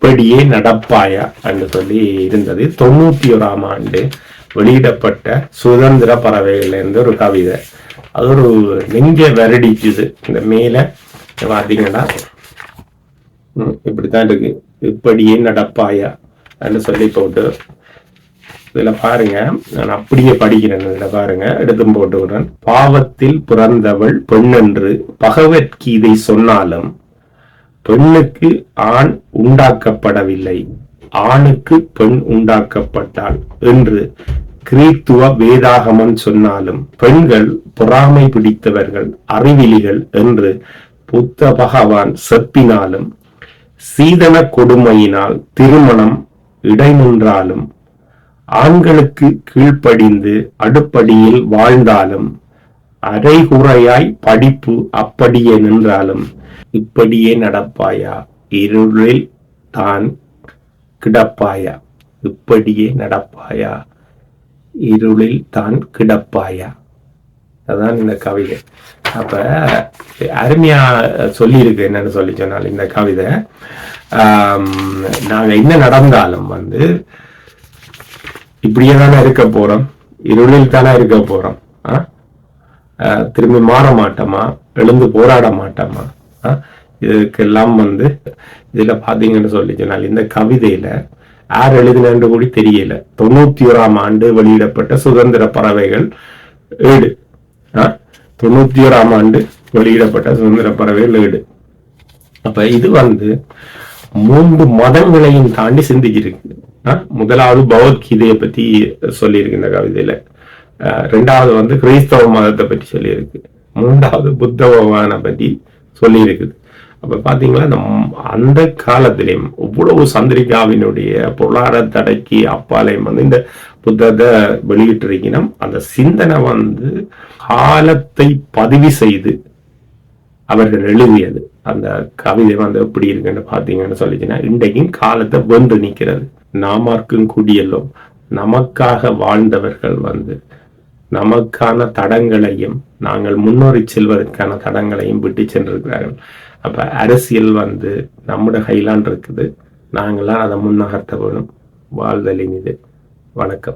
இப்படியே நடப்பாயா என்று சொல்லி இருந்தது. 91ஆம் ஆண்டு வெளியிடப்பட்ட சுதந்திர பறவைகள் என்ற ஒரு கவிதை. அது ஒரு நெஞ்ச வருடிச்சுது. இந்த மேல பாத்தீங்கன்னா இப்படித்தான் இருக்கு. இப்படியே நடப்பாயா என்று சொல்லி போட்டு இதுல பாருங்க, நான் அப்படியே படிக்கிறேன். இதுல பாருங்க, எடுத்தும் போட்டுக்கிறேன். பாவத்தில் பிறந்தவள் பெண்ணென்று பகவத்கீதை சொன்னாலும் பெண்ணுக்கு ஆண் உண்டாக்கப்படவில்லை, ஆணுக்கு பெண் உண்டாக்கப்பட்டாள் என்று கிறித்துவ வேதாகமம் சொன்னாலும் பெண்கள் பொறாமை பிடித்தவர்கள், அறிவிலிகள் என்று புத்த பகவான் செப்பினாலும் சீதன கொடுமையினால் திருமணம் இடைநின்றாலும் ஆண்களுக்கு கீழ்ப்படிந்து அடுப்படியில் வாழ்ந்தாலும் அரைகுறையாய் படிப்பு அப்படியே நின்றாலும் இப்படியே நடப்பாயா, இருளில் தான் கிடப்பாயா, இப்படியே நடப்பாயா, இருளில் தான் கிடப்பாயா. அதான் இந்த கவிதை. அப்ப அருமையா சொல்லியிருக்கு. என்னன்னு சொல்லி சொன்னால் இந்த கவிதை, நாங்க என்ன நடந்தாலும் இப்படியே தானே இருக்க போறோம், இருளில் தானே இருக்க போறோம். திரும்பி மாற மாட்டோமா, எழுந்து போராட மாட்டோமா? இதுக்கெல்லாம் இதுல பாத்தீங்கன்னு சொல்லி சொன்னால் இந்த கவிதையில யார் எழுதினு கூட தெரியல. 91ஆம் ஆண்டு வெளியிடப்பட்ட சுதந்திர பறவைகள் ஏடு. 91ஆம் ஆண்டு வெளியிடப்பட்ட சுதந்திர பறவைகள் ஏடு. அப்ப இது 3 மதங்களையும் தாண்டி சிந்திச்சிருக்கு. முதலாவது பகவத்கீதையை பத்தி சொல்லியிருக்கு இந்த கவிதையில. 2வது கிறிஸ்தவ மதத்தை பற்றி சொல்லியிருக்கு. 3வது புத்த பகவானை பற்றி சொல்லியிருக்குது. அப்ப பாத்தீங்களா, அந்த காலத்திலையும் இவ்வளவு சந்திரிகாவினுடைய பொருளாதார தடைக்கு அப்பாலையும் இந்த புத்தத்தை வெளியிட்டிருக்கணும். அந்த சிந்தனை காலத்தை பதிவு செய்து அவர்கள் எழுதியது. அந்த கவிதை எப்படி இருக்குன்னு பாத்தீங்கன்னு சொல்லிச்சுன்னா, இன்றைக்கும் காலத்தை வென்று நிற்கிறது. நாமார்க்கும் குடியெல்லாம் நமக்காக வாழ்ந்தவர்கள் நமக்கான தடங்களையும் நாங்கள் முன்னோறி செல்வதற்கான தடங்களையும் விட்டு சென்றிருக்கிறார்கள். அப்ப அரசியல் நம்முடைய கையிலான் இருக்குது. நாங்களாம் அதை முன்னகர்த்த வேணும். வாழ்தலின் இது. வணக்கம்.